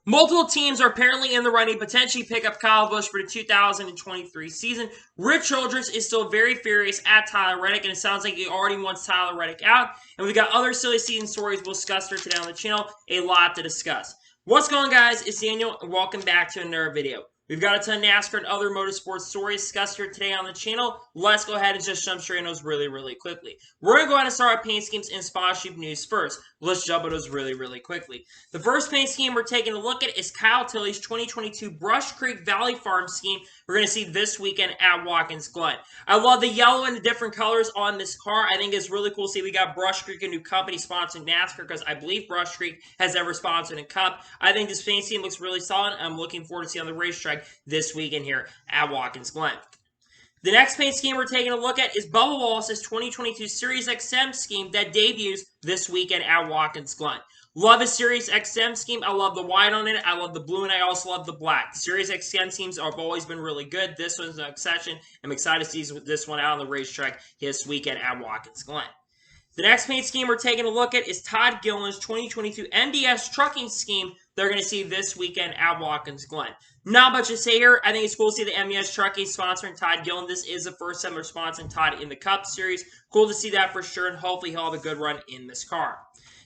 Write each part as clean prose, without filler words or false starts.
Multiple teams are apparently in the running, potentially pick up Kyle Busch for the 2023 season. Rich Childress is still very furious at Tyler Reddick, and it sounds like he already wants Tyler Reddick out. And we got other silly season stories we'll discuss here today on the channel. A lot to discuss. What's going on, guys? It's Daniel, and welcome back to another video. We've got a ton of NASCAR and other motorsports stories discussed here today on the channel. Let's go ahead and just jump straight into those really quickly. We're going to go ahead and start our paint schemes and sponsorship news first. Let's jump into those really quickly. The first paint scheme we're taking a look at is Kyle Tilley's 2022 Brush Creek Valley Farm scheme we're going to see this weekend at Watkins Glen. I love the yellow and the different colors on this car. I think it's really cool to see we got Brush Creek, a new company sponsoring NASCAR, because I believe Brush Creek has ever sponsored a cup. I think this paint scheme looks really solid. I'm looking forward to seeing on the racetrack this weekend here at Watkins Glen. The next paint scheme we're taking a look at is Bubba Wallace's 2022 Sirius XM scheme that debuts this weekend at Watkins Glen. Love his Sirius XM scheme. I love the white on it. I love the blue, and I also love the black. The Sirius XM schemes have always been really good. This one's an exception. I'm excited to see this one out on the racetrack this weekend at Watkins Glen. The next paint scheme we're taking a look at is Todd Gilliland's 2022 MDS trucking scheme they're going to see this weekend at Watkins Glen. Not much to say here. I think it's cool to see the MDS trucking sponsoring Todd Gilliland. This is the first time they're sponsoring Todd in the Cup Series. Cool to see that for sure, and hopefully he'll have a good run in this car.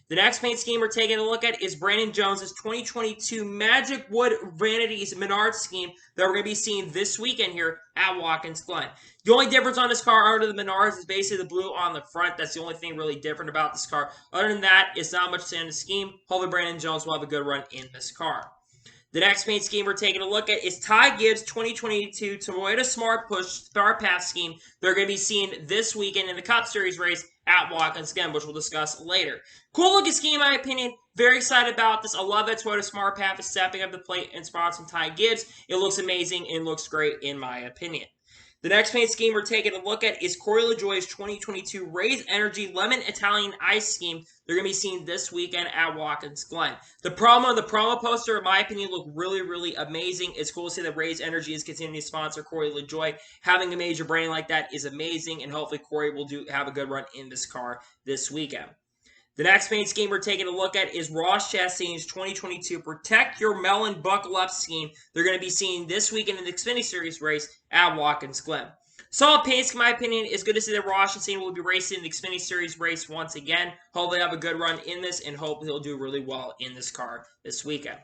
The next paint scheme we're taking a look at is Brandon Jones's 2022 Magic Wood Vanities Menard scheme that we're going to be seeing this weekend here at Watkins Glen. The only difference on this car under the Menards is basically the blue on the front. That's the only thing really different about this car. Other than that, it's not much to say in the scheme. Hopefully Brandon Jones will have a good run in this car. The next paint scheme we're taking a look at is Ty Gibbs' 2022 Toyota Smart Push Star Path scheme they're going to be seeing this weekend in the Cup Series race at Watkins Glen, which we'll discuss later. Cool looking scheme, in my opinion. Very excited about this. I love that Toyota Smart Path is stepping up the plate and sponsoring Ty Gibbs. It looks amazing and looks great, in my opinion. The next paint scheme we're taking a look at is Corey LaJoie's 2022 Raise Energy Lemon Italian Ice scheme they're going to be seeing this weekend at Watkins Glen. The promo and the promo poster, in my opinion, look really amazing. It's cool to see that Raise Energy is continuing to sponsor Corey LaJoie. Having a major brand like that is amazing, and hopefully Corey will have a good run in this car this weekend. The next paint scheme we're taking a look at is Ross Chastain's 2022 Protect Your Melon Buckle Up scheme they're going to be seeing this weekend in the Xfinity Series race at Watkins Glen. Solid paint scheme, in my opinion. It's good to see that Ross Chastain will be racing in the Xfinity Series race once again. Hopefully have a good run in this, and hopefully he'll do really well in this car this weekend.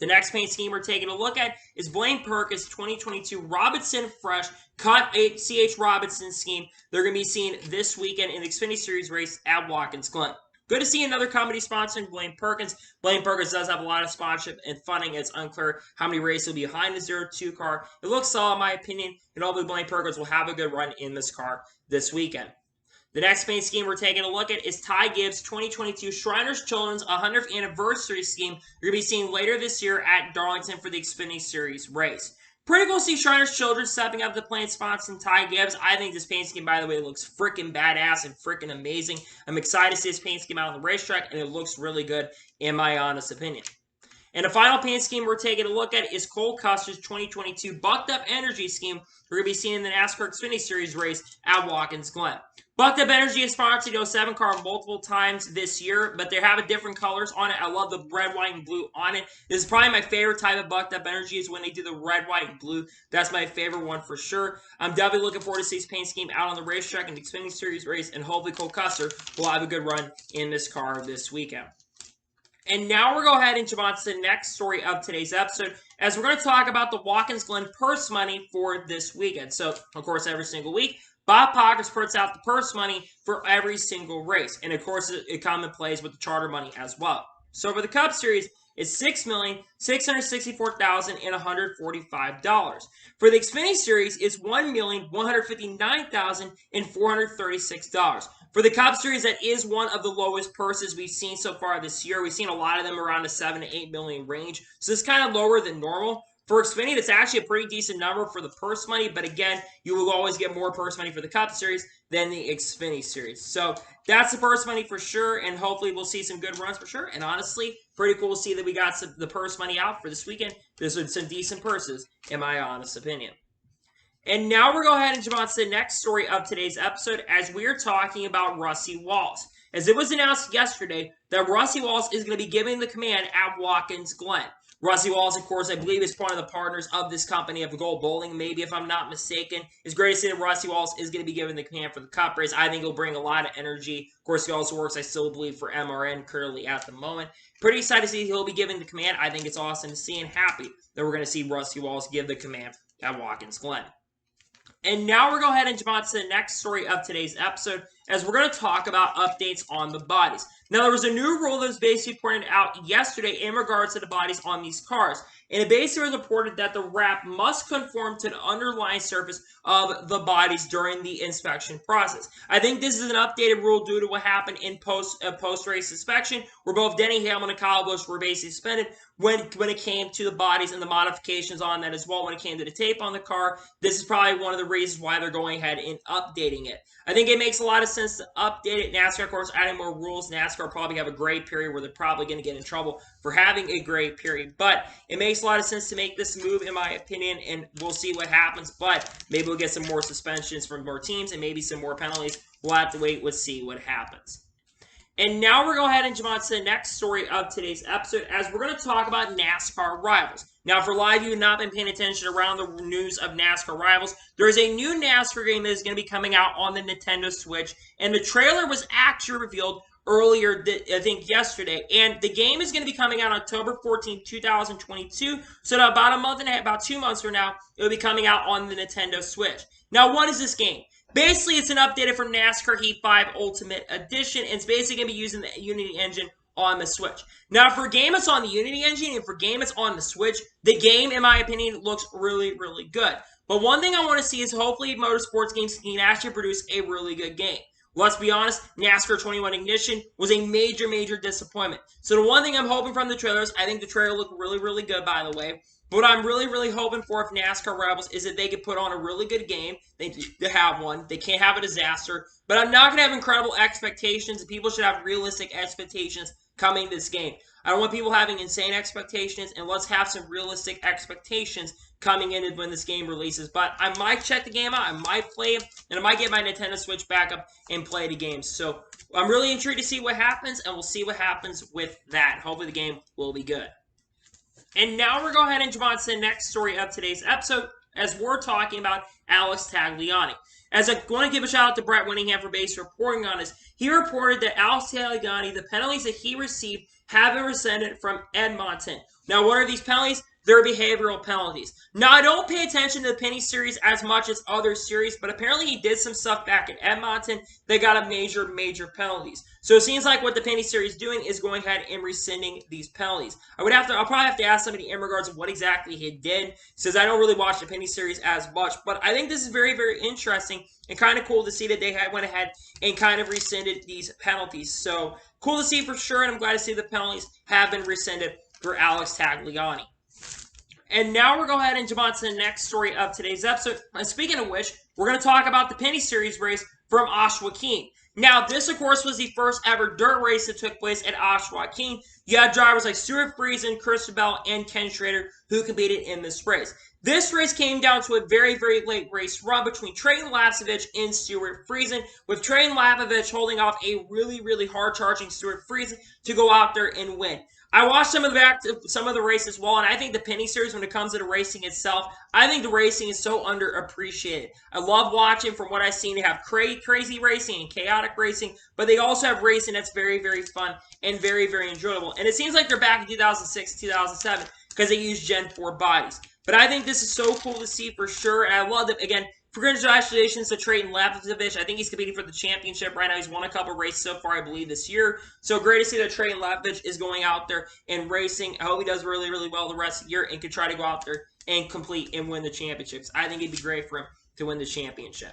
The next paint scheme we're taking a look at is Blaine Perkins' 2022 Robinson Fresh Cut C.H. Robinson scheme they're going to be seeing this weekend in the Xfinity Series race at Watkins Glen. Good to see another company sponsoring Blaine Perkins. Blaine Perkins does have a lot of sponsorship and funding. It's unclear how many races will be behind the 0-2 car. It looks solid, in my opinion, and hopefully Blaine Perkins will have a good run in this car this weekend. The next paint scheme we're taking a look at is Ty Gibbs' 2022 Shriners Children's 100th Anniversary scheme you're going to be seeing later this year at Darlington for the Xfinity Series race. Pretty cool to see Shriners Children stepping up the plane sponsoring Ty Gibbs. I think this paint scheme, by the way, looks freaking badass and freaking amazing. I'm excited to see this paint scheme out on the racetrack, and it looks really good, in my honest opinion. And the final paint scheme we're taking a look at is Cole Custer's 2022 Bucked Up Energy scheme we're going to be seeing in the NASCAR Xfinity Series race at Watkins Glen. Bucked Up Energy has sponsored the 07 car multiple times this year, but they have different colors on it. I love the red, white, and blue on it. This is probably my favorite type of Bucked Up Energy is when they do the red, white, and blue. That's my favorite one for sure. I'm definitely looking forward to see this paint scheme out on the racetrack in the Xfinity Series race, and hopefully Cole Custer will have a good run in this car this weekend. And now we're going to go ahead and jump on to the next story of today's episode, as we're going to talk about the Watkins Glen purse money for this weekend. So, of course, every single week, Bob Pockers puts out the purse money for every single race. And, of course, it comes and plays with the charter money as well. So, for the Cup Series, it's $6,664,145. For the Xfinity Series, it's $1,159,436. For the Cup Series, that is one of the lowest purses we've seen so far this year. We've seen a lot of them around the $7 to $8 million range, so it's kind of lower than normal. For Xfinity, that's actually a pretty decent number for the purse money, but again, you will always get more purse money for the Cup Series than the Xfinity Series. So that's the purse money for sure, and hopefully we'll see some good runs for sure. And honestly, pretty cool to see that we got the purse money out for this weekend. There's some decent purses, in my honest opinion. And now we're going to go ahead and jump on to the next story of today's episode, as we're talking about Rusty Wallace. as it was announced yesterday that Rusty Wallace is going to be giving the command at Watkins Glen. Rusty Wallace, of course, I believe is one of the partners of this company of Gold Bowling, maybe if I'm not mistaken. It's great to see that Rusty Wallace is going to be giving the command for the Cup race. I think he'll bring a lot of energy. Of course, he also works, I still believe, for MRN currently at the moment. Pretty excited to see he'll be giving the command. I think it's awesome to see and happy that we're going to see Rusty Wallace give the command at Watkins Glen. And now we're going to go ahead and jump on to the next story of today's episode, as we're going to talk about updates on the bodies. Now, there was a new rule that was basically pointed out yesterday in regards to the bodies on these cars. And it basically was reported that the wrap must conform to the underlying surface of the bodies during the inspection process. I think this is an updated rule due to what happened in post-race inspection, where both Denny Hamlin and Kyle Busch were basically suspended when it came to the bodies and the modifications on that as well when it came to the tape on the car. This is probably one of the reasons why they're going ahead and updating it. I think it makes a lot of sense to update it. NASCAR, of course, adding more rules. NASCAR probably have a gray period where they're probably going to get in trouble for having a gray period. But it makes a lot of sense to make this move, in my opinion, and we'll see what happens. But maybe we'll get some more suspensions from more teams and maybe some more penalties. We'll have to wait and see what happens. And now we're going to go ahead and jump on to the next story of today's episode, as we're going to talk about NASCAR Rivals. Now, for a lot of you who have not been paying attention around the news of NASCAR Rivals, there is a new NASCAR game that is going to be coming out on the Nintendo Switch, and the trailer was actually revealed earlier, I think yesterday, and the game is going to be coming out October 14, 2022, so about a month and a half, about 2 months from now, it will be coming out on the Nintendo Switch. Now, what is this game? Basically, it's an updated from NASCAR Heat 5 Ultimate Edition, and it's basically going to be using the Unity engine on the Switch. Now, for a game that's on the Unity engine and for a game that's on the Switch, the game, in my opinion, looks really, really good. But one thing I want to see is hopefully motorsports games can actually produce a really good game. Let's be honest, NASCAR 21 Ignition was a major, major disappointment. So the one thing I'm hoping from the trailers, I think the trailer looked really, really good, by the way. But what I'm really, really hoping for if NASCAR Rivals is that they could put on a really good game. They have one. They can't have a disaster. But I'm not going to have incredible expectations, and people should have realistic expectations coming to this game. I don't want people having insane expectations, and let's have some realistic expectations coming in when this game releases. But I might check the game out, I might play it, and I might get my Nintendo Switch back up and play the game. So I'm really intrigued to see what happens, and we'll see what happens with that. Hopefully the game will be good. And now we're going to go ahead and jump on to the next story of today's episode, as we're talking about Alex Tagliani. As I want to give a shout out to Brett Winningham for base reporting on this, he reported that Alex Tagliani, the penalties that he received have been rescinded from Edmonton. Now, what are these penalties? They're behavioral penalties. Now, I don't pay attention to the penny series as much as other series, but apparently he did some stuff back in Edmonton that got a major, major penalties. So it seems like what the penny series is doing is going ahead and rescinding these penalties. I'll probably have to ask somebody in regards to what exactly he did, since I don't really watch the penny series as much. But I think this is very, very interesting and kind of cool to see that they went ahead and kind of rescinded these penalties. So cool to see for sure, and I'm glad to see the penalties have been rescinded for Alex Tagliani. And now we're going to go ahead and jump on to the next story of today's episode. And speaking of which, we're going to talk about the Penny Series race from Oshawa. Now, this, of course, was the first ever dirt race that took place at Oshawa. You had drivers like Stuart Friesen, Christopher Bell, and Ken Schrader who competed in this race. This race came down to a very, very late race run between Trayton Lapcevich and Stuart Friesen, with Trayton Lapcevich holding off a really, really hard-charging Stuart Friesen to go out there and win. I watched some of the race as well, and I think the Penny Series, when it comes to the racing itself, I think the racing is so underappreciated. I love watching, from what I've seen, they have crazy racing and chaotic racing, but they also have racing that's very, very fun and very, very enjoyable. And it seems like they're back in 2006, 2007, because they use Gen 4 bodies. But I think this is so cool to see for sure, and I love it. Again, congratulations to Trayton Lapcevich. I think he's competing for the championship right now. He's won a couple races so far, I believe, this year. So great to see that Trayton Lapcevich is going out there and racing. I hope he does really, really well the rest of the year and can try to go out there and complete and win the championships. I think it'd be great for him to win the championship.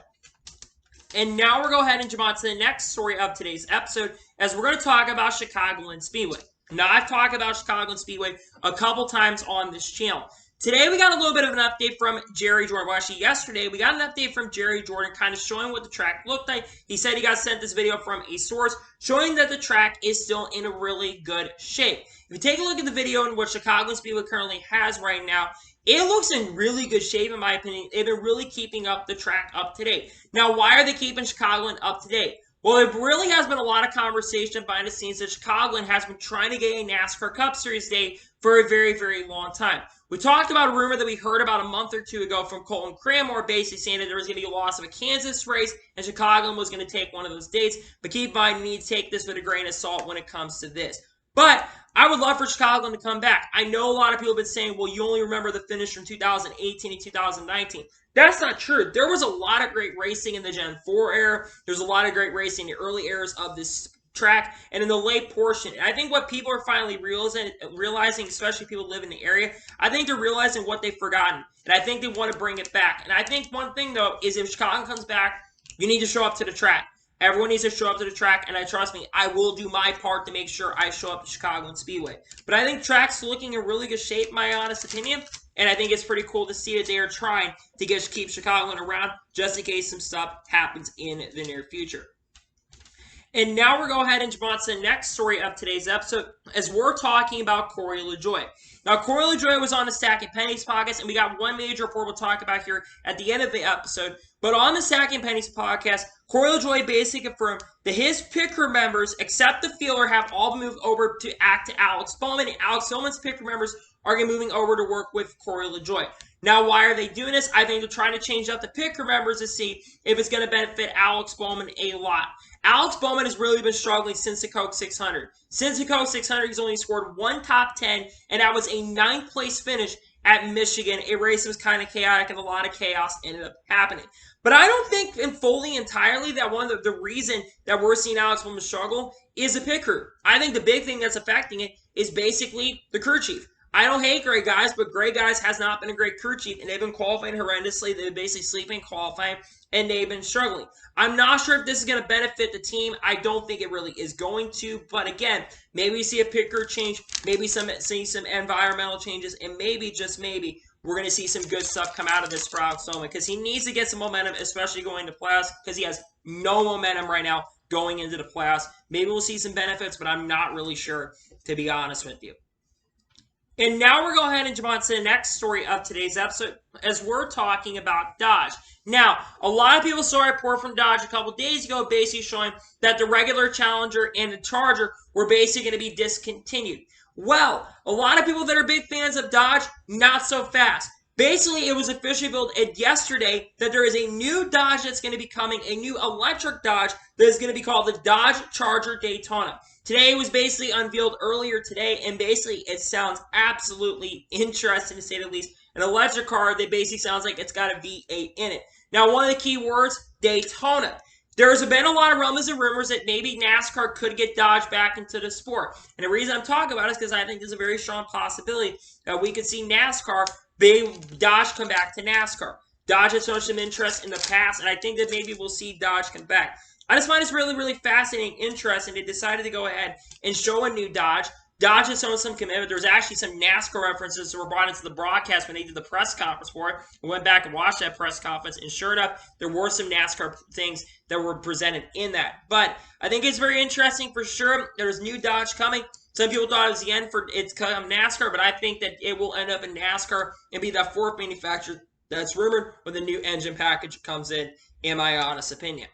And now we're going to go ahead and jump on to the next story of today's episode, as we're going to talk about Chicagoland Speedway. Now, I've talked about Chicagoland Speedway a couple times on this channel. Today, we got a little bit of an update from Jerry Jordan. Well, actually, yesterday, we got an update from Jerry Jordan kind of showing what the track looked like. He said he got sent this video from a source showing that the track is still in a really good shape. If you take a look at the video and what Chicagoland Speedway currently has right now, it looks in really good shape, in my opinion. They've been really keeping up the track up to date. Now, why are they keeping Chicagoland up to date? Well, it really has been a lot of conversation behind the scenes that Chicagoland has been trying to get a NASCAR Cup Series day for a very, very long time. We talked about a rumor that we heard about a month or two ago from Colton Cranmore, basically saying that there was going to be a loss of a Kansas race and Chicagoland was going to take one of those dates. But keep in mind, you need to take this with a grain of salt when it comes to this. But I would love for Chicagoland to come back. I know a lot of people have been saying, well, you only remember the finish from 2018 and 2019. That's not true. There was a lot of great racing in the Gen 4 era. There's a lot of great racing in the early eras of this track and in the late portion. And I think what people are finally realizing, especially people who live in the area, I think they're realizing what they've forgotten. And I think they want to bring it back. And I think one thing, though, is if Chicago comes back, you need to show up to the track. Everyone needs to show up to the track, and trust me, I will do my part to make sure I show up to Chicagoland Speedway. But I think track's looking in really good shape, in my honest opinion, and I think it's pretty cool to see that they are trying to keep Chicagoland around just in case some stuff happens in the near future. And now we're going to go ahead and jump on to the next story of today's episode as we're talking about Corey LaJoie. Now, Corey LaJoie was on the Stacking Pennies podcast, and we got one major report we'll talk about here at the end of the episode. But on the Stacking Pennies podcast, Corey LaJoie basically confirmed that his pit crew members, except the fielder, have all moved over to Alex Bowman, and Alex Bowman's pit crew members are going to be moving over to work with Corey LaJoie. Now, why are they doing this? I think they're trying to change up the pit crew members to see if it's going to benefit Alex Bowman a lot. Alex Bowman has really been struggling since the Coke 600. Since the Coke 600, he's only scored one top 10, and that was a 9th place finish at Michigan. A race that was kind of chaotic, and a lot of chaos ended up happening. But I don't think fully entirely that one of the reason that we're seeing Alex Bowman struggle is the pit crew. I think the big thing that's affecting it is basically the crew chief. I don't hate Gray Guys, but Gray Guys has not been a great crew chief, and they've been qualifying horrendously. They've been basically sleeping qualifying, and they've been struggling. I'm not sure if this is going to benefit the team. I don't think it really is going to, but again, maybe we see a pit crew change, maybe see some environmental changes, and maybe, just maybe, we're going to see some good stuff come out of this for Alex Bowman, because he needs to get some momentum, especially going to playoffs, because he has no momentum right now going into the playoffs. Maybe we'll see some benefits, but I'm not really sure, to be honest with you. And now we're going to go ahead and jump on to the next story of today's episode as we're talking about Dodge. Now, a lot of people saw a report from Dodge a couple days ago basically showing that the regular Challenger and the Charger were basically going to be discontinued. Well, a lot of people that are big fans of Dodge, not so fast. Basically, it was officially revealed yesterday that there is a new Dodge that's going to be coming, a new electric Dodge that is going to be called the Dodge Charger Daytona. Today was basically unveiled earlier today, and basically it sounds absolutely interesting to say the least. An electric car that basically sounds like it's got a V8 in it. Now, one of the key words, Daytona. There's been a lot of rumors and rumors that maybe NASCAR could get Dodge back into the sport. And the reason I'm talking about it is because I think there's a very strong possibility that we could see Dodge come back to NASCAR. Dodge has shown some interest in the past, and I think that maybe we'll see Dodge come back. I just find this really, really fascinating, interesting. They decided to go ahead and show a new Dodge. Dodge has shown some commitment. There was actually some NASCAR references that were brought into the broadcast when they did the press conference for it. I went back and watched that press conference, and sure enough, there were some NASCAR things that were presented in that. But I think it's very interesting for sure. There's new Dodge coming. Some people thought it was the end for it's come NASCAR, but I think that it will end up in NASCAR and be that fourth manufacturer that's rumored when the new engine package comes in my honest opinion.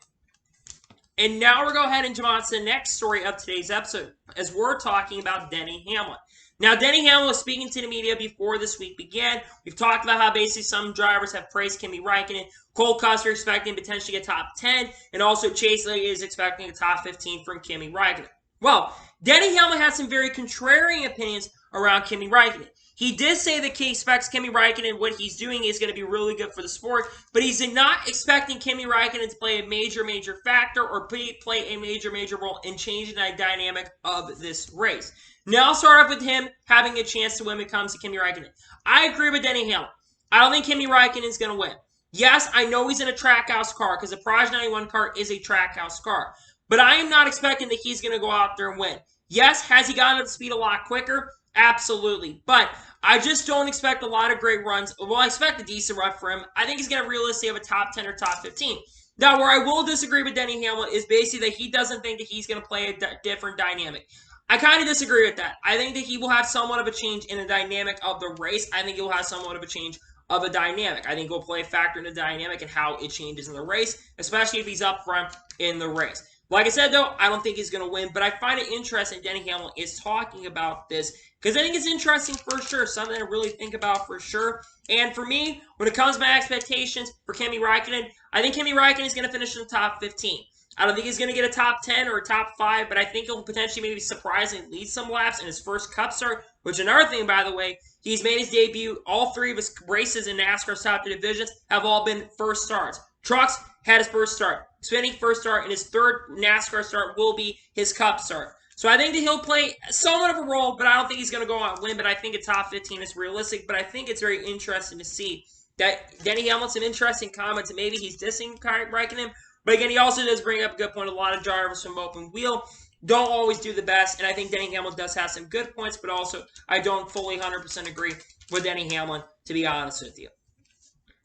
And now we're going to go ahead and jump on to the next story of today's episode as we're talking about Denny Hamlin. Now, Denny Hamlin was speaking to the media before this week began. We've talked about how basically some drivers have praised Kimi Räikkönen. Cole Custer expecting potentially a top 10, and also Chase Elliott is expecting a top 15 from Kimi Räikkönen. Well, Denny Hamlin had some very contrarian opinions around Kimi Räikkönen. He did say that he expects Kimi Räikkönen, what he's doing is going to be really good for the sport, but he's not expecting Kimi Räikkönen to play a major factor or play a major role in changing the dynamic of this race. Now I'll start off with him having a chance to win when it comes to Kimi Räikkönen. I agree with Denny Hamlin. I don't think Kimi Räikkönen is going to win. Yes, I know he's in a Trackhouse car because the Proj 91 car is a Trackhouse car, but I am not expecting that he's going to go out there and win. Yes, has he gotten up to speed a lot quicker? Absolutely. But I just don't expect a lot of great runs. Well, I expect a decent run for him. I think he's going to realistically have a top 10 or top 15. Now, where I will disagree with Denny Hamlin is basically that he doesn't think that he's going to play a different dynamic. I kind of disagree with that. I think that he will have somewhat of a change in the dynamic of the race. I think he'll have somewhat of a change of a dynamic. I think he'll play a factor in the dynamic and how it changes in the race, especially if he's up front in the race. Like I said, though, I don't think he's going to win, but I find it interesting Denny Hamlin is talking about this because I think it's interesting for sure, something to really think about for sure. And for me, when it comes to my expectations for Kimi Räikkönen, I think Kimi Räikkönen is going to finish in the top 15. I don't think he's going to get a top 10 or a top 5, but I think he'll potentially maybe surprisingly lead some laps in his first Cup start, which another thing, by the way, he's made his debut. All 3 of his races in NASCAR's top 2 divisions have all been first starts. Trucks had his first start. Xfinity first start, and his 3rd NASCAR start will be his Cup start. So I think that he'll play somewhat of a role, but I don't think he's going to go out and win. But I think a top 15 is realistic. But I think it's very interesting to see that Denny Hamlin, some interesting comments, and maybe he's dissing Räikkönen. But again, he also does bring up a good point. A lot of drivers from open wheel don't always do the best, and I think Denny Hamlin does have some good points, but also I don't fully 100% agree with Denny Hamlin, to be honest with you.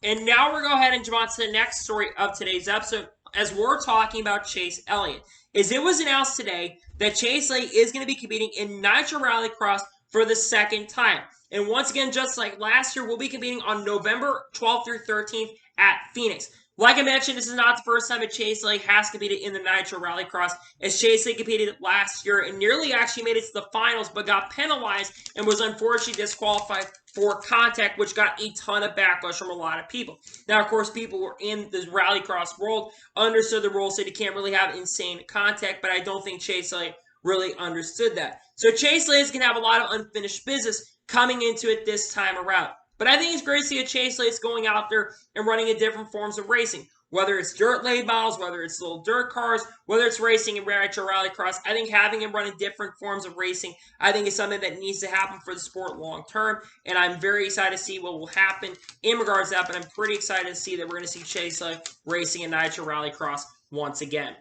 And now we're going to go ahead and jump on to the next story of today's episode as we're talking about Chase Elliott. As it was announced today that Chase Elliott is going to be competing in Nitro Rallycross for the 2nd time. And once again, just like last year, we'll be competing on November 12th through 13th at Phoenix. Like I mentioned, this is not the first time that Chase Elliott has competed in the Nitro Rallycross, as Chase Elliott competed last year and nearly actually made it to the finals, but got penalized and was unfortunately disqualified for contact, which got a ton of backlash from a lot of people. Now, of course, people who are in the Rallycross world understood the rules, said you can't really have insane contact, but I don't think Chase Elliott really understood that. So Chase Elliott is going to have a lot of unfinished business coming into it this time around. But I think it's great to see a Chase Elliott going out there and running in different forms of racing. Whether it's dirt late models, whether it's little dirt cars, whether it's racing in Nitro Rallycross, I think having him run in different forms of racing, I think is something that needs to happen for the sport long term. And I'm very excited to see what will happen in regards to that. But I'm pretty excited to see that we're going to see Chase Elliott racing in Nitro Rallycross once again.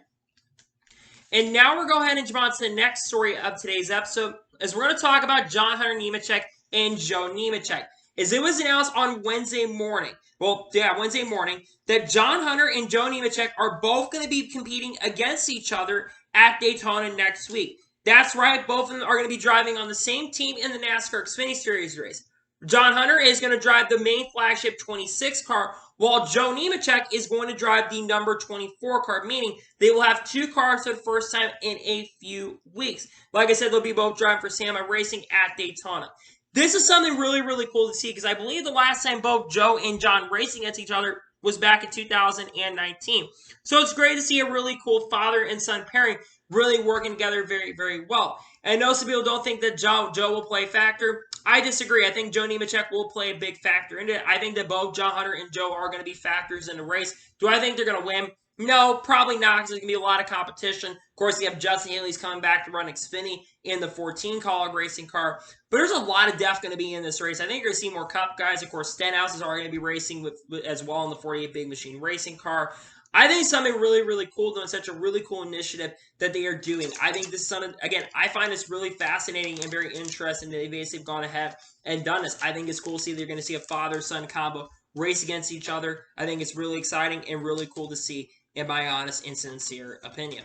And now we're going to go ahead and jump on to the next story of today's episode, as we're going to talk about John Hunter Nemechek and Joe Nemechek. As it was announced on Wednesday morning, that John Hunter and Joe Nemechek are both going to be competing against each other at Daytona next week. That's right, both of them are going to be driving on the same team in the NASCAR Xfinity Series race. John Hunter is going to drive the main flagship 26 car, while Joe Nemechek is going to drive the number 24 car, meaning they will have 2 cars for the first time in a few weeks. Like I said, they'll be both driving for SAMA Racing at Daytona. This is something really, really cool to see because I believe the last time both Joe and John racing against each other was back in 2019. So it's great to see a really cool father and son pairing really working together very, very well. And I know some people don't think that Joe will play a factor. I disagree. I think Joe Nemechek will play a big factor into it. I think that both John Hunter and Joe are going to be factors in the race. Do I think they're going to win? No, probably not, because there's going to be a lot of competition. Of course, you have Justin Haley's coming back to run Xfinity in the 14 College racing car. But there's a lot of depth going to be in this race. I think you're going to see more Cup guys. Of course, Stenhouse is already going to be racing with as well in the 48 Big Machine racing car. I think something really, really cool, doing such a really cool initiative that they are doing. I think this is something, again, I find this really fascinating and very interesting that they've basically gone ahead and done this. I think it's cool to see they're going to see a father-son combo race against each other. I think it's really exciting and really cool to see, in my honest and sincere opinion.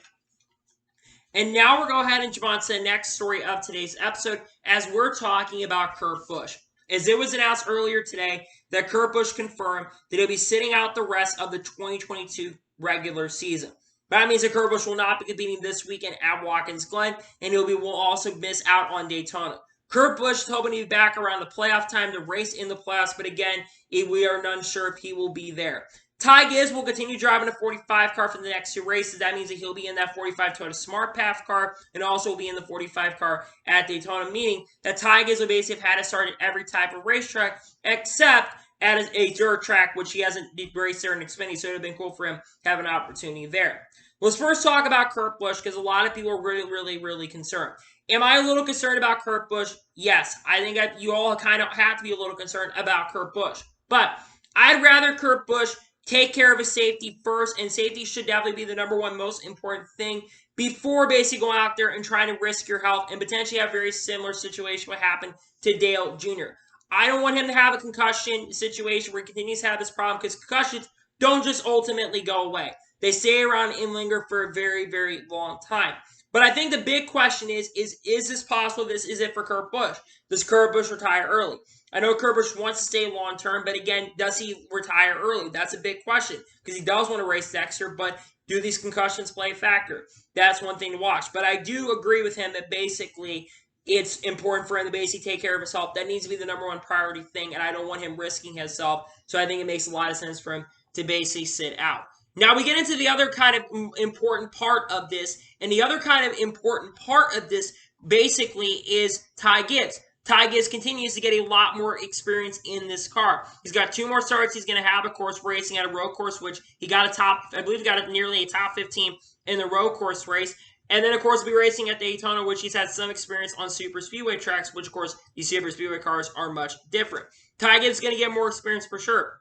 And now we're going to go ahead and jump on to the next story of today's episode as we're talking about Kurt Busch. As it was announced earlier today that Kurt Busch confirmed that he'll be sitting out the rest of the 2022 regular season. That means that Kurt Busch will not be competing this weekend at Watkins Glen, and will also miss out on Daytona. Kurt Busch is hoping to be back around the playoff time to race in the playoffs, but again, we are unsure if he will be there. Ty Gibbs will continue driving a 45 car for the next 2 races. That means that he'll be in that 45 Toyota Smart Path car and also will be in the 45 car at Daytona, meaning that Ty Gibbs will basically have had to start at every type of racetrack except at a dirt track, which he hasn't raced there in Xfinity, so it would have been cool for him to have an opportunity there. Let's first talk about Kurt Busch because a lot of people are really, really, really concerned. Am I a little concerned about Kurt Busch? Yes. I think that you all kind of have to be a little concerned about Kurt Busch. But I'd rather Kurt Busch take care of his safety first, and safety should definitely be the number one most important thing before basically going out there and trying to risk your health and potentially have a very similar situation what happened to Dale Jr. I don't want him to have a concussion situation where he continues to have this problem because concussions don't just ultimately go away. They stay around and linger for a very, very long time. But I think the big question is this possible? This is it for Kurt Busch? Does Kurt Busch retire early? I know Kurt Busch wants to stay long term, but again, does he retire early? That's a big question because he does want to race next year, but do these concussions play a factor? That's one thing to watch. But I do agree with him that basically it's important for him to basically take care of his health. That needs to be the number one priority thing, and I don't want him risking his health. So I think it makes a lot of sense for him to basically sit out. Now we get into the other kind of important part of this, and the other kind of important part of this basically is Ty Gibbs. Ty Gibbs continues to get a lot more experience in this car. He's got 2 more starts he's going to have, of course, racing at a road course, which he got I believe he got nearly a top 15 in the road course race. And then, of course, be racing at Daytona, which he's had some experience on super speedway tracks, which, of course, these super speedway cars are much different. Ty Gibbs is going to get more experience for sure.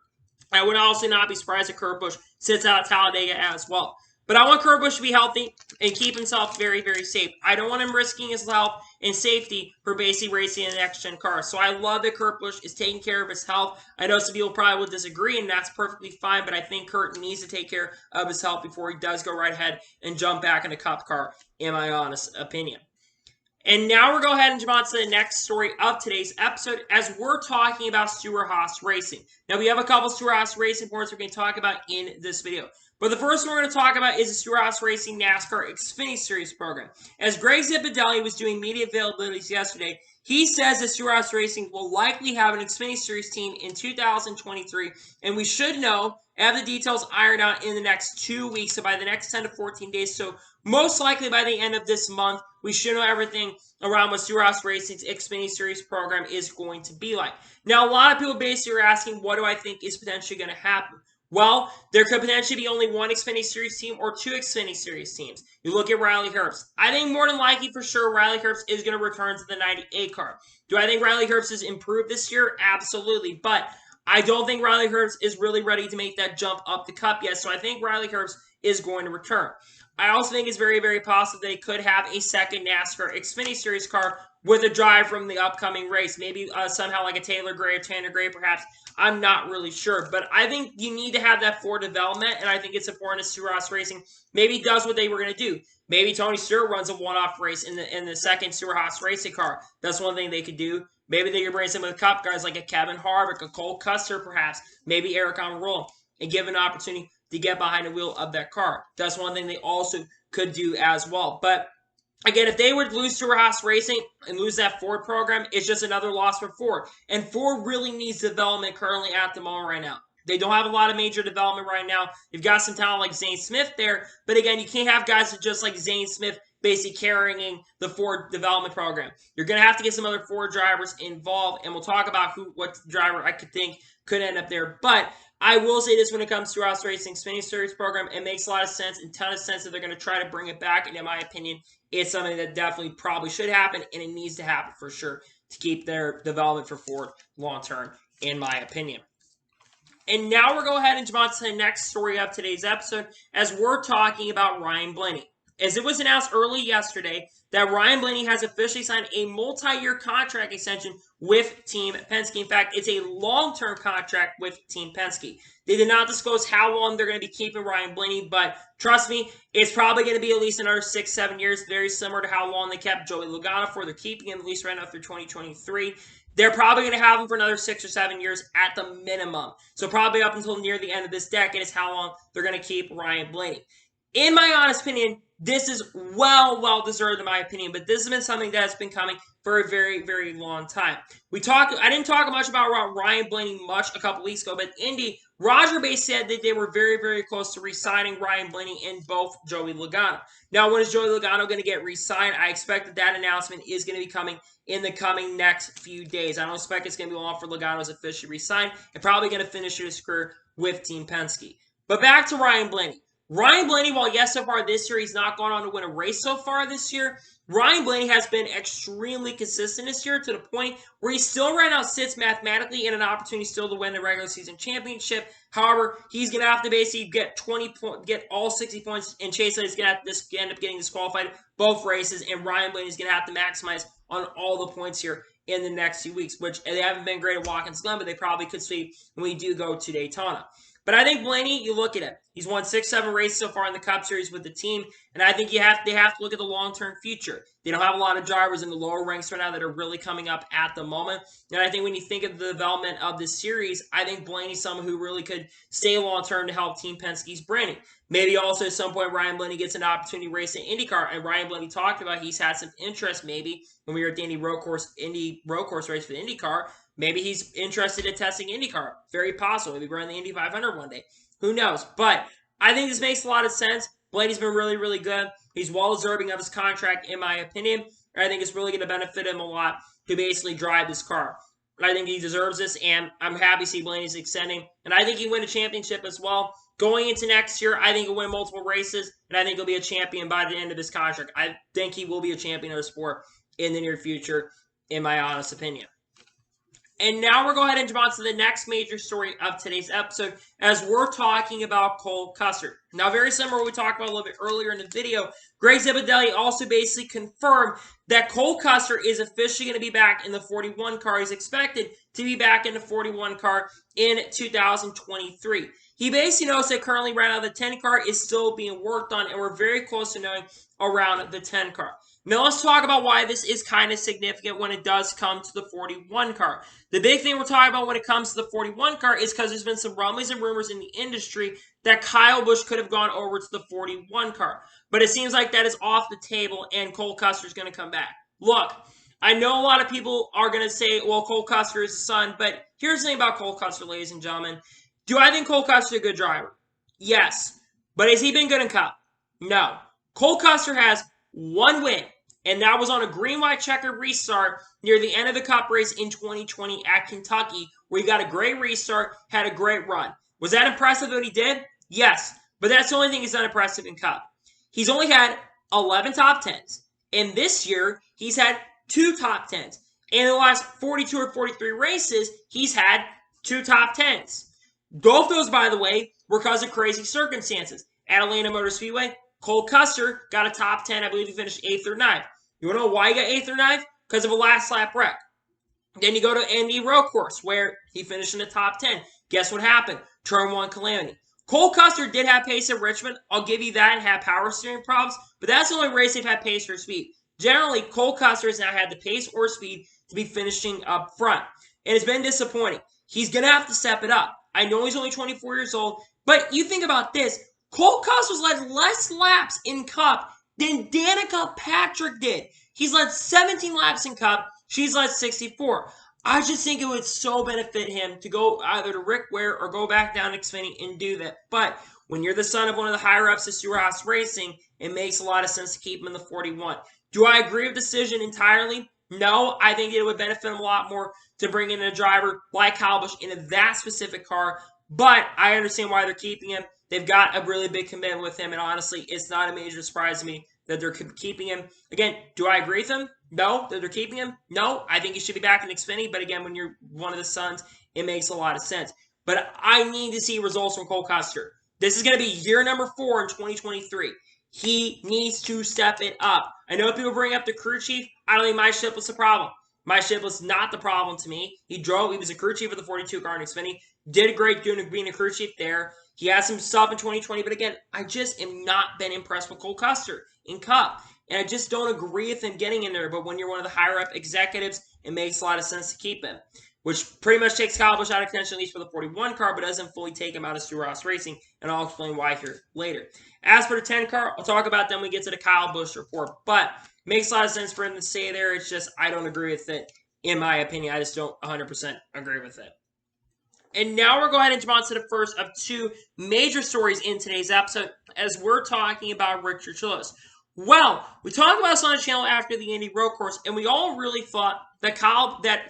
I would also not be surprised if Kurt Busch sits out at Talladega as well. But I want Kurt Busch to be healthy and keep himself very, very safe. I don't want him risking his health and safety for basically racing in the next-gen car. So I love that Kurt Busch is taking care of his health. I know some people probably will disagree, and that's perfectly fine, but I think Kurt needs to take care of his health before he does go right ahead and jump back in a Cup car, in my honest opinion. And now we're going to go ahead and jump on to the next story of today's episode as we're talking about Stewart-Haas Racing. Now, we have a couple Stewart-Haas Racing points we're going to talk about in this video. But the first one we're going to talk about is the Stewart-Haas Racing NASCAR Xfinity Series program. As Greg Zipadelli was doing media availabilities yesterday, he says that Stewart-Haas Racing will likely have an Xfinity Series team in 2023, and we should know, have the details ironed out in the next 2 weeks, so by the next 10 to 14 days. So most likely by the end of this month, we should know everything around what Stewart-Haas Racing's Xfinity Series program is going to be like. Now, a lot of people basically are asking, what do I think is potentially going to happen? Well, there could potentially be only 1 Xfinity Series team or 2 Xfinity Series teams. You look at Riley Herbst. I think more than likely for sure Riley Herbst is going to return to the 98 car. Do I think Riley Herbst has improved this year? Absolutely. But I don't think Riley Herbst is really ready to make that jump up the Cup yet. So I think Riley Herbst is going to return. I also think it's very, very possible they could have a second NASCAR Xfinity Series car with a drive from the upcoming race. Maybe somehow like a Taylor Gray or Tanner Gray, perhaps. I'm not really sure. But I think you need to have that for development, and I think it's important that Stewart-Haas Racing maybe does what they were going to do. Maybe Tony Stewart runs a one-off race in the second Stewart-Haas Racing car. That's one thing they could do. Maybe they could bring some of the Cup guys like a Kevin Harvick, a Cole Custer, perhaps. Maybe Eric Almirola, and give an opportunity to get behind the wheel of that car. That's one thing they also could do as well. But again, if they would lose Stewart-Haas Racing and lose that Ford program, it's just another loss for Ford. And Ford really needs development currently at the moment right now. They don't have a lot of major development right now. You've got some talent like Zane Smith there. But again, you can't have guys that just like Zane Smith basically carrying the Ford development program. You're going to have to get some other Ford drivers involved. And we'll talk about what driver I could think could end up there. But I will say this when it comes to Stewart-Haas Racing Xfinity Series program, it makes a lot of sense and a ton of sense that they're going to try to bring it back. And in my opinion, it's something that definitely probably should happen, and it needs to happen for sure to keep their development for Ford long term, in my opinion. And now we're going to go ahead and jump on to the next story of today's episode as we're talking about Ryan Blaney. As it was announced early yesterday that Ryan Blaney has officially signed a multi-year contract extension with Team Penske. In fact, it's a long-term contract with Team Penske. They did not disclose how long they're going to be keeping Ryan Blaney, but trust me, it's probably going to be at least another 6-7 years, very similar to how long they kept Joey Logano for. They're keeping him at least right now through 2023. They're probably going to have him for another 6 or 7 years at the minimum. So probably up until near the end of this decade is how long they're going to keep Ryan Blaney. In my honest opinion, this is well deserved in my opinion, but this has been something that has been coming for a very, very long time. I didn't talk much about Ryan Blaney a couple weeks ago, but Indy, Roger Bay said that they were very, very close to re-signing Ryan Blaney and both Joey Logano. Now, when is Joey Logano going to get re-signed? I expect that announcement is going to be coming in the coming next few days. I don't expect it's going to be long for Logano's officially re-signed and probably going to finish his career with Team Penske. But back to Ryan Blaney. Ryan Blaney, while yes, so far this year, he's not gone on to win a race so far this year, Ryan Blaney has been extremely consistent this year to the point where he still right now sits mathematically in an opportunity still to win the regular season championship. However, he's going to have to basically get all 60 points, and Chase is going to have to end up getting disqualified both races, and Ryan Blaney is going to have to maximize on all the points here in the next few weeks, which they haven't been great at Watkins Glen, but they probably could see when we do go to Daytona. But I think Blaney, you look at him. He's won 6-7 races so far in the Cup Series with the team, and I think they have to look at the long-term future. They don't have a lot of drivers in the lower ranks right now that are really coming up at the moment. And I think when you think of the development of this series, I think Blaney's someone who really could stay long-term to help Team Penske's branding. Maybe also at some point Ryan Blaney gets an opportunity to race in IndyCar, and Ryan Blaney talked about he's had some interest maybe when we were at the Indy road course race for the IndyCar. Maybe he's interested in testing IndyCar. Very possible. Maybe run the Indy 500 one day. Who knows? But I think this makes a lot of sense. Blaney's been really, really good. He's well-deserving of his contract, in my opinion. And I think it's really going to benefit him a lot to basically drive this car. I think he deserves this, and I'm happy to see Blaney's extending. And I think he win a championship as well. Going into next year, I think he'll win multiple races, and I think he'll be a champion by the end of his contract. I think he will be a champion of the sport in the near future, in my honest opinion. And now we're going ahead and jump on to the next major story of today's episode as we're talking about Cole Custer. Now, very similar to what we talked about a little bit earlier in the video, Greg Zipadelli also basically confirmed that Cole Custer is officially going to be back in the 41 car. He's expected to be back in the 41 car in 2023. He basically knows that currently right now the 10 car is still being worked on, and we're very close to knowing around the 10 car. Now, let's talk about why this is kind of significant when it does come to the 41 car. The big thing we're talking about when it comes to the 41 car is because there's been some rumblings and rumors in the industry that Kyle Busch could have gone over to the 41 car. But it seems like that is off the table, and Cole Custer is going to come back. Look, I know a lot of people are going to say, well, Cole Custer is the son, but here's the thing about Cole Custer, ladies and gentlemen. Do I think Cole Custer is a good driver? Yes. But has he been good in Cup? No. Cole Custer has one win, and that was on a green-white checkered restart near the end of the Cup race in 2020 at Kentucky, where he got a great restart, had a great run. Was that impressive what he did? Yes. But that's the only thing he's done impressive in Cup. He's only had 11 top 10s. And this year, he's had 2 top 10s. And in the last 42 or 43 races, he's had 2 top 10s. Both those, by the way, were because of crazy circumstances. At Atlanta Motor Speedway, Cole Custer got a top 10. I believe he finished 8th or 9th. You want to know why he got 8th or 9th? Because of a last lap wreck. Then you go to Indy Road Course, where he finished in the top 10. Guess what happened? Turn 1 calamity. Cole Custer did have pace at Richmond. I'll give you that, and had power steering problems. But that's the only race they've had pace or speed. Generally, Cole Custer has not had the pace or speed to be finishing up front. And it's been disappointing. He's going to have to step it up. I know he's only 24 years old, but you think about this. Cole Custer's led less laps in Cup than Danica Patrick did. He's led 17 laps in Cup. She's led 64. I just think it would so benefit him to go either to Rick Ware or go back down to Xfinity and do that. But when you're the son of one of the higher-ups of Stewart-Haas Racing, it makes a lot of sense to keep him in the 41. Do I agree with the decision entirely? No, I think it would benefit him a lot more to bring in a driver like Kyle Busch in that specific car. But I understand why they're keeping him. They've got a really big commitment with him, and honestly, it's not a major surprise to me that they're keeping him. Again, do I agree with them? No. That they're keeping him? No. I think he should be back in Xfinity, but again, when you're one of the sons, it makes a lot of sense. But I need to see results from Cole Custer. This is going to be year number 4 in 2023. He needs to step it up. I know people bring up the crew chief. I don't think my ship was the problem. My ship was not the problem to me. He was a crew chief of the 42 car in Xfinity. Did a great being a crew chief there. He had some stuff in 2020, but again, I just am not been impressed with Cole Custer in Cup. And I just don't agree with him getting in there. But when you're one of the higher-up executives, it makes a lot of sense to keep him. Which pretty much takes Kyle Busch out of contention, at least for the 41 car, but doesn't fully take him out of Stewart-Haas Racing. And I'll explain why here later. As for the 10 car, I'll talk about them when we get to the Kyle Busch report. But it makes a lot of sense for him to stay there. It's just I don't agree with it. In my opinion, I just don't 100% agree with it. And now we're going to jump on to the first of 2 major stories in today's episode as we're talking about Richard Childress. Well, we talked about this on the channel after the Indy Road Course, and we all really thought that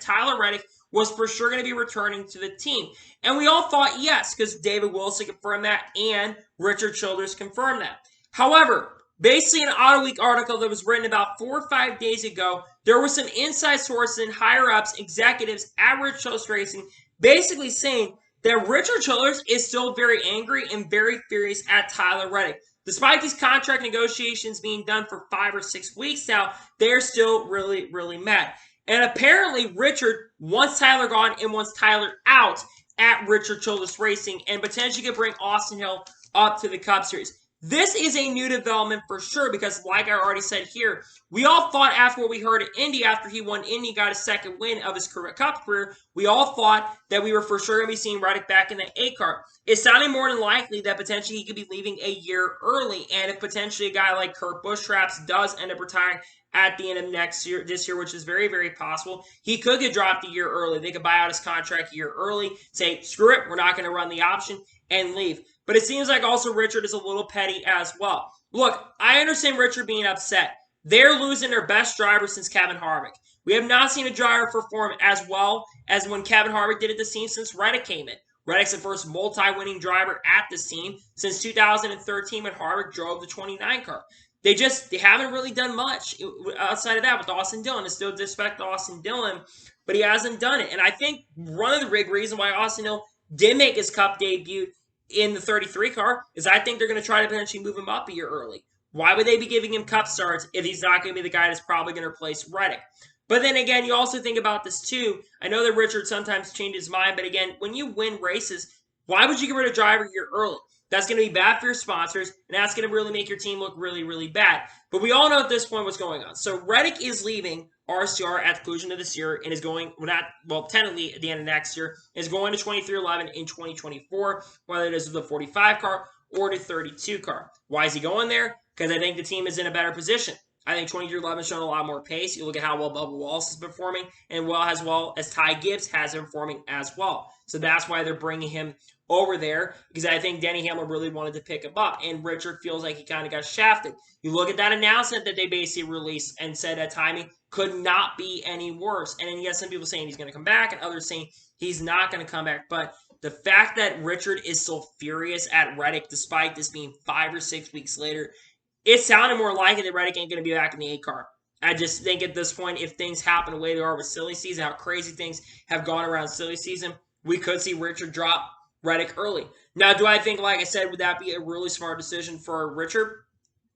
Tyler Reddick was for sure going to be returning to the team. And we all thought yes, because David Wilson confirmed that and Richard Childress confirmed that. However, basically an Auto Week article that was written about 4 or 5 days ago, there were some inside sources and higher-ups, executives at Richard Childress Racing basically saying that Richard Childress is still very angry and very furious at Tyler Reddick. Despite these contract negotiations being done for 5 or 6 weeks now, they're still really, really mad. And apparently, Richard wants Tyler gone and wants Tyler out. at Richard Childress Racing and potentially could bring Austin Hill up to the Cup Series. This is a new development for sure because, like I already said here, we all thought after what we heard at Indy, after he won Indy, got his second win of his Cup career, we all thought that we were for sure going to be seeing Reddick back in the A car. It's sounding more than likely that potentially he could be leaving a year early, and if potentially a guy like Kurt Busch does end up retiring at the end of this year, which is very, very possible, he could get dropped a year early. They could buy out his contract a year early, say, screw it, we're not going to run the option, and leave. But it seems like also Richard is a little petty as well. Look, I understand Richard being upset. They're losing their best driver since Kevin Harvick. We have not seen a driver perform as well as when Kevin Harvick did at the scene since Reddick came in. Reddick's the first multi-winning driver at the scene since 2013 when Harvick drove the 29 car. They haven't really done much outside of that with Austin Dillon. I still disrespect Austin Dillon, but he hasn't done it. And I think one of the big reasons why Austin Dillon did make his Cup debut in the 33 car is I think they're going to try to potentially move him up a year early. Why would they be giving him Cup starts if he's not going to be the guy that's probably going to replace Reddick? But then again, you also think about this too. I know that Richard sometimes changes his mind, but again, when you win races, why would you get rid of a driver a year early? That's going to be bad for your sponsors, and that's going to really make your team look really, really bad. But we all know at this point what's going on. So Reddick is leaving RCR at the conclusion of this year and is going, technically at the end of next year, is going to 2311 in 2024, whether it is the 45 car or the 32 car. Why is he going there? Because I think the team is in a better position. I think 2311 has shown a lot more pace. You look at how well Bubba Wallace is performing and as well as Ty Gibbs has been performing as well. So that's why they're bringing him over there, because I think Denny Hamlin really wanted to pick him up, and Richard feels like he kind of got shafted. You look at that announcement that they basically released and said that timing could not be any worse. And then you got some people saying he's going to come back and others saying he's not going to come back. But the fact that Richard is so furious at Reddick, despite this being 5 or 6 weeks later, it sounded more likely that Reddick ain't going to be back in the A car. I just think at this point, if things happen the way they are with silly season, how crazy things have gone around silly season, we could see Richard drop Reddick early. Now, do I think, like I said, would that be a really smart decision for Richard?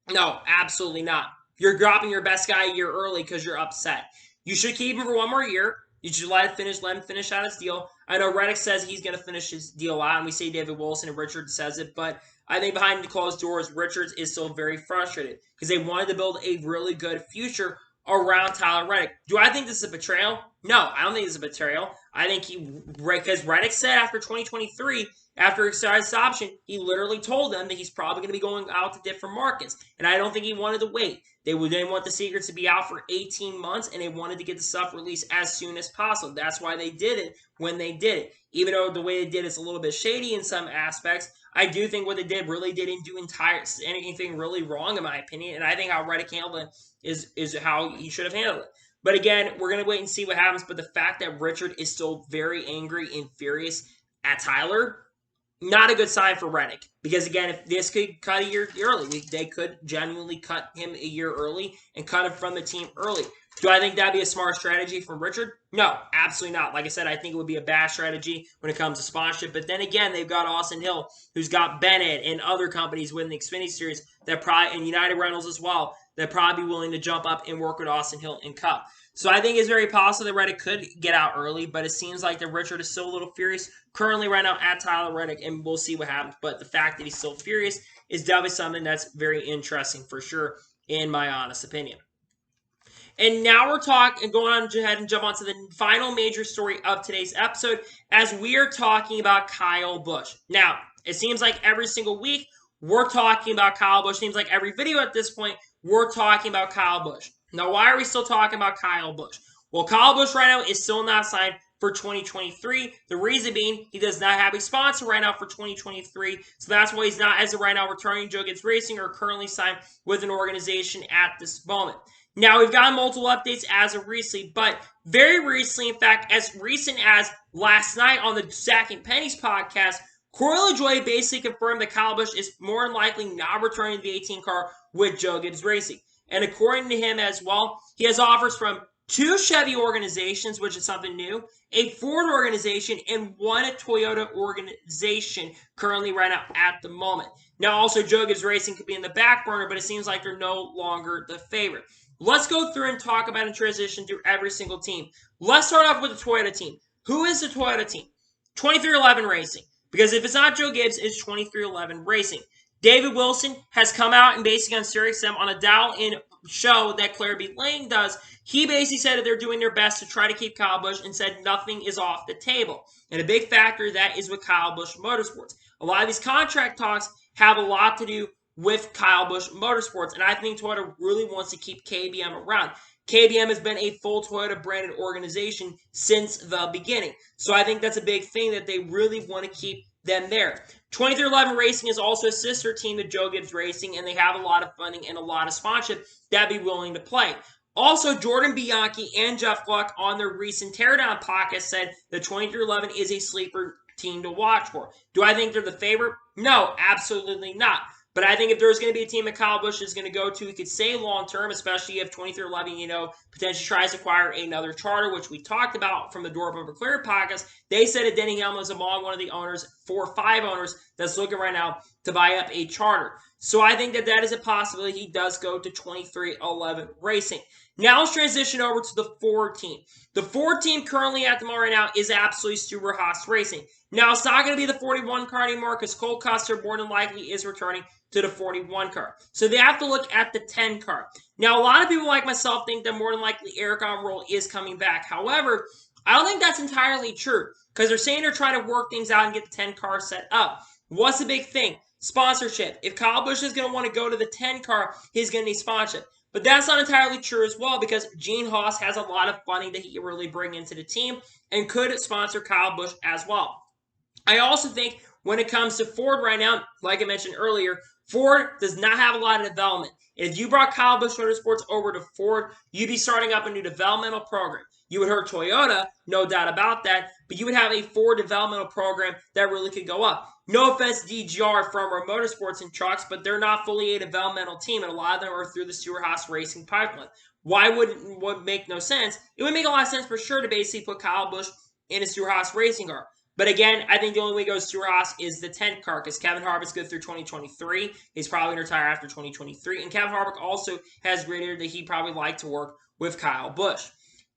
No, absolutely not. You're dropping your best guy a year early because you're upset. You should keep him for one more year. You should let him finish out his deal. I know Reddick says he's going to finish his deal out, and we say David Wilson and Richard says it, but I think behind the closed doors, Richards is still very frustrated because they wanted to build a really good future around Tyler Reddick. Do I think this is a betrayal? No, I don't think this is a betrayal. I think because Reddick said after 2023, after he exercised his option, he literally told them that he's probably going to be going out to different markets. And I don't think he wanted to wait. They didn't want the secrets to be out for 18 months, and they wanted to get the stuff released as soon as possible. That's why they did it when they did it. Even though the way they did it's a little bit shady in some aspects, I do think what they did really didn't do anything really wrong, in my opinion. And I think how Reddick handled it is how he should have handled it. But again, we're going to wait and see what happens. But the fact that Richard is still very angry and furious at Tyler, not a good sign for Reddick. Because again, if this could cut a year early, they could genuinely cut him a year early and cut him from the team early. Do I think that'd be a smart strategy from Richard? No, absolutely not. Like I said, I think it would be a bad strategy when it comes to sponsorship. But then again, they've got Austin Hill, who's got Bennett and other companies within the Xfinity Series that probably, and United Rentals as well, that probably be willing to jump up and work with Austin Hill in Cup. So I think it's very possible that Reddick could get out early, but it seems like that Richard is still a little furious currently right now at Tyler Reddick, and we'll see what happens. But the fact that he's still furious is definitely something that's very interesting for sure, in my honest opinion. And now we're going on ahead and jump on to the final major story of today's episode as we are talking about Kyle Busch. Now, it seems like every single week we're talking about Kyle Busch. It seems like every video at this point we're talking about Kyle Busch. Now, why are we still talking about Kyle Busch? Well, Kyle Busch right now is still not signed for 2023. The reason being, he does not have a sponsor right now for 2023. So that's why he's not, as of right now, returning Joe Gibbs Racing or currently signed with an organization at this moment. Now, we've gotten multiple updates as of recently, but very recently, in fact, as recent as last night on the Stacking Pennies podcast, Corey LaJoie basically confirmed that Kyle Busch is more than likely not returning to the 18 car with Joe Gibbs Racing. And according to him as well, he has offers from 2 Chevy organizations, which is something new, a Ford organization, and 1 Toyota organization currently right now at the moment. Now, also, Joe Gibbs Racing could be in the back burner, but it seems like they're no longer the favorite. Let's go through and talk about and transition through every single team. Let's start off with the Toyota team. Who is the Toyota team? 2311 Racing. Because if it's not Joe Gibbs, it's 2311 Racing. David Wilson has come out and basically on SiriusXM on a dial-in show that Claire B. Lang does. He basically said that they're doing their best to try to keep Kyle Busch and said nothing is off the table. And a big factor of that is with Kyle Busch Motorsports. A lot of these contract talks have a lot to do with Kyle Busch Motorsports, and I think Toyota really wants to keep KBM around. KBM has been a full Toyota branded organization since the beginning. So I think that's a big thing that they really want to keep them there. 2311 Racing is also a sister team to Joe Gibbs Racing, and they have a lot of funding and a lot of sponsorship that'd be willing to play. Also, Jordan Bianchi and Jeff Gluck on their recent Teardown podcast said that 2311 is a sleeper team to watch for. Do I think they're the favorite? No, absolutely not. But I think if there's going to be a team that Kyle Busch is going to go to, he could stay long-term, especially if 2311, potentially tries to acquire another charter, which we talked about from the Door Bumper Clear podcast. They said that Denny Hamlin is among one of the owners, 4 or 5 owners, that's looking right now to buy up a charter. So I think that that is a possibility. He does go to 2311 Racing. Now let's transition over to the Ford team. The Ford team currently at the moment right now is absolutely Stewart-Haas Racing. Now, it's not going to be the 41 car anymore because Cole Custer more than likely is returning to the 41 car. So they have to look at the 10 car. Now, a lot of people like myself think that more than likely Eric Almirola is coming back. However, I don't think that's entirely true because they're saying they're trying to work things out and get the 10 car set up. What's the big thing? Sponsorship. If Kyle Busch is going to want to go to the 10 car, he's going to need sponsorship. But that's not entirely true as well because Gene Haas has a lot of funding that he can really bring into the team and could sponsor Kyle Busch as well. I also think when it comes to Ford right now, like I mentioned earlier, Ford does not have a lot of development. If you brought Kyle Busch Motorsports over to Ford, you'd be starting up a new developmental program. You would hurt Toyota, no doubt about that, but you would have a Ford developmental program that really could go up. No offense to DGR from our Motorsports and Trucks, but they're not fully a developmental team, and a lot of them are through the Stewart-Haas Racing pipeline. Why would it make no sense? It would make a lot of sense for sure to basically put Kyle Busch in a Stewart-Haas racing car. But again, I think the only way to go to Stewart-Haas is the 10th car because Kevin Harvick's good through 2023. He's probably going to retire after 2023. And Kevin Harvick also has rated that he'd probably like to work with Kyle Busch.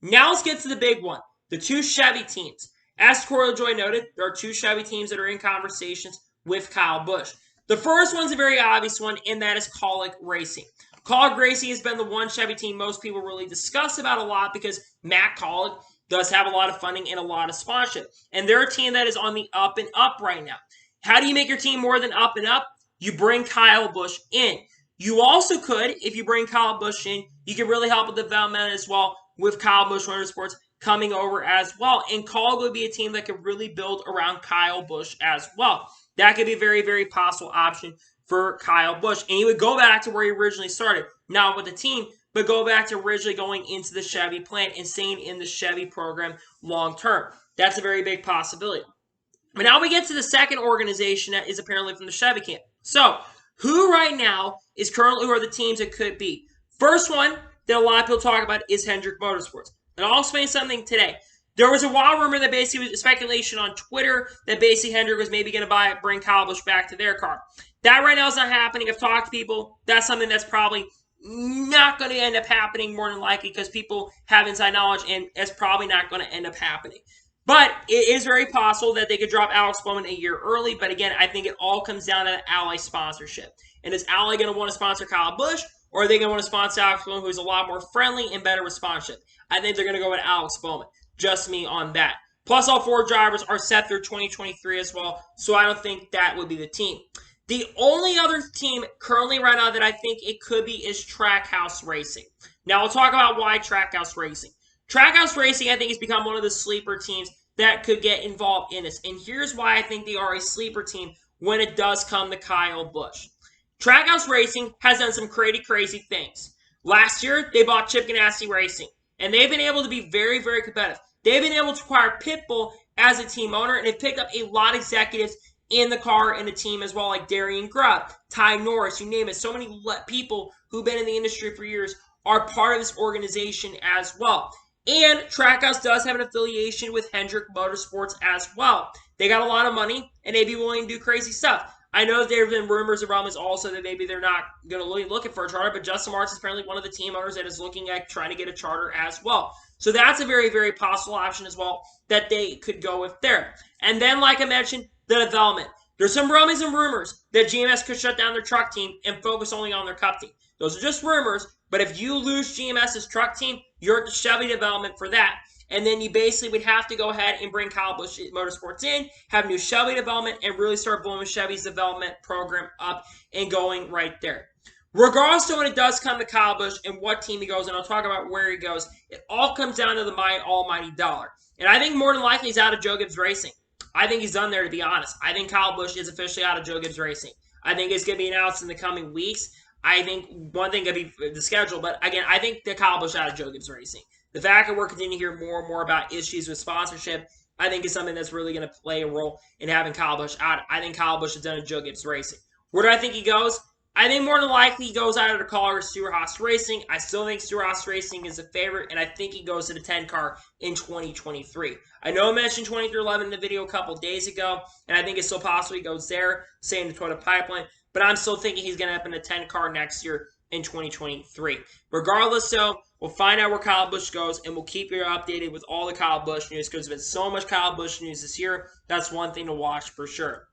Now let's get to the big one, the 2 Chevy teams. As Corey LaJoie noted, there are 2 Chevy teams that are in conversations with Kyle Busch. The first one's a very obvious one, and that is Kaulig Racing. Kaulig Racing has been the one Chevy team most people really discuss about a lot because Matt Kaulig does have a lot of funding and a lot of sponsorship. And they're a team that is on the up and up right now. How do you make your team more than up and up? You bring Kyle Busch in. You also could, if you bring Kyle Busch in, you can really help with development as well with Kyle Busch Motorsports coming over as well. And Kaulig would be a team that could really build around Kyle Busch as well. That could be a very, very possible option for Kyle Busch. And he would go back to where he originally started. Not with the team, but go back to originally going into the Chevy plant and staying in the Chevy program long term. That's a very big possibility. But now we get to the second organization that is apparently from the Chevy camp. So, who right now is currently who are the teams it could be? First one that a lot of people talk about is Hendrick Motorsports. And I'll explain something today. There was a wild rumor that basically was speculation on Twitter that basically Hendrick was maybe going to bring Kyle Busch back to their car. That right now is not happening. I've talked to people. That's something that's probably not going to end up happening more than likely because people have inside knowledge and it's probably not going to end up happening. But it is very possible that they could drop Alex Bowman a year early. But again, I think it all comes down to the Ally sponsorship. And is Ally going to want to sponsor Kyle Busch or are they going to want to sponsor Alex Bowman, who's a lot more friendly and better with sponsorship? I think they're going to go with Alex Bowman. Just me on that. Plus, all 4 drivers are set through 2023 as well, so I don't think that would be the team. The only other team currently right now that I think it could be is Trackhouse Racing. Now, we'll talk about why Trackhouse Racing. Trackhouse Racing, I think, has become one of the sleeper teams that could get involved in this. And here's why I think they are a sleeper team when it does come to Kyle Busch. Trackhouse Racing has done some crazy things. Last year, they bought Chip Ganassi Racing. And they've been able to be very, very competitive. They've been able to acquire Pitbull as a team owner, and they've picked up a lot of executives in the car and the team as well, like Darian Grubb, Ty Norris, you name it. So many people who've been in the industry for years are part of this organization as well. And Trackhouse does have an affiliation with Hendrick Motorsports as well. They got a lot of money, and they'd be willing to do crazy stuff. I know there have been rumors around this also that maybe they're not going to be looking for a charter, but Justin Marks is apparently one of the team owners that is looking at trying to get a charter as well. So that's a very, very possible option as well that they could go with there. And then, like I mentioned, the development. There's some rumors and rumors that GMS could shut down their truck team and focus only on their cup team. Those are just rumors, but if you lose GMS's truck team, you're at the Chevy development for that. And then you basically would have to go ahead and bring Kyle Busch Motorsports in, have new Chevy development, and really start blowing Chevy's development program up and going right there. Regardless of when it does come to Kyle Busch and what team he goes, and I'll talk about where he goes, it all comes down to the almighty dollar. And I think more than likely he's out of Joe Gibbs Racing. I think he's done there, to be honest. I think Kyle Busch is officially out of Joe Gibbs Racing. I think it's going to be announced in the coming weeks. I think one thing could be the schedule, but again, I think that Kyle Busch out of Joe Gibbs Racing. The fact that we're continuing to hear more and more about issues with sponsorship, I think is something that's really going to play a role in having Kyle Busch out. I think Kyle Busch is done at Joe Gibbs Racing. Where do I think he goes? I think more than likely he goes out of the car with Stewart-Haas Racing. I still think Stewart-Haas Racing is a favorite, and I think he goes to the 10 car in 2023. I know I mentioned 2311 in the video a couple days ago, and I think it's still possible he goes there, saying the Toyota Pipeline, but I'm still thinking he's going to end up in the 10 car next year in 2023. Regardless, though, we'll find out where Kyle Busch goes, and we'll keep you updated with all the Kyle Busch news because there's been so much Kyle Busch news this year. That's one thing to watch for sure.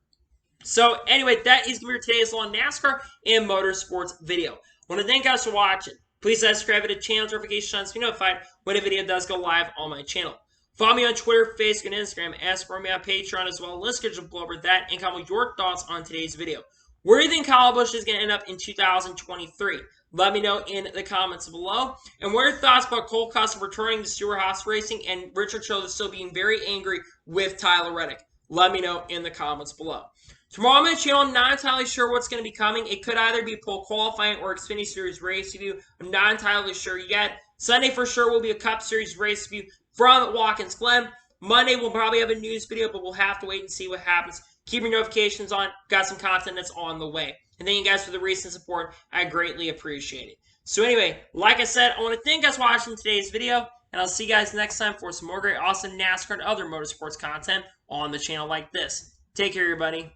So, anyway, that is going to be today's long NASCAR and Motorsports video. I want to thank you guys for watching. Please subscribe to the channel notifications to be notified when a video does go live on my channel. Follow me on Twitter, Facebook, and Instagram. Ask for me on Patreon as well. Let's get over that and comment your thoughts on today's video. Where do you think Kyle Busch is going to end up in 2023? Let me know in the comments below. And what are your thoughts about Cole Custer returning to Stewart-Haas Racing and Richard Childress still being very angry with Tyler Reddick? Let me know in the comments below. Tomorrow on my channel, I'm not entirely sure what's going to be coming. It could either be pole qualifying or Xfinity Series race review. I'm not entirely sure yet. Sunday for sure will be a Cup Series race review from Watkins Glen. Monday we'll probably have a news video, but we'll have to wait and see what happens. Keep your notifications on. Got some content that's on the way. And thank you guys for the recent support. I greatly appreciate it. So anyway, like I said, I want to thank you guys for watching today's video. And I'll see you guys next time for some more great, awesome NASCAR and other motorsports content on the channel like this. Take care, everybody.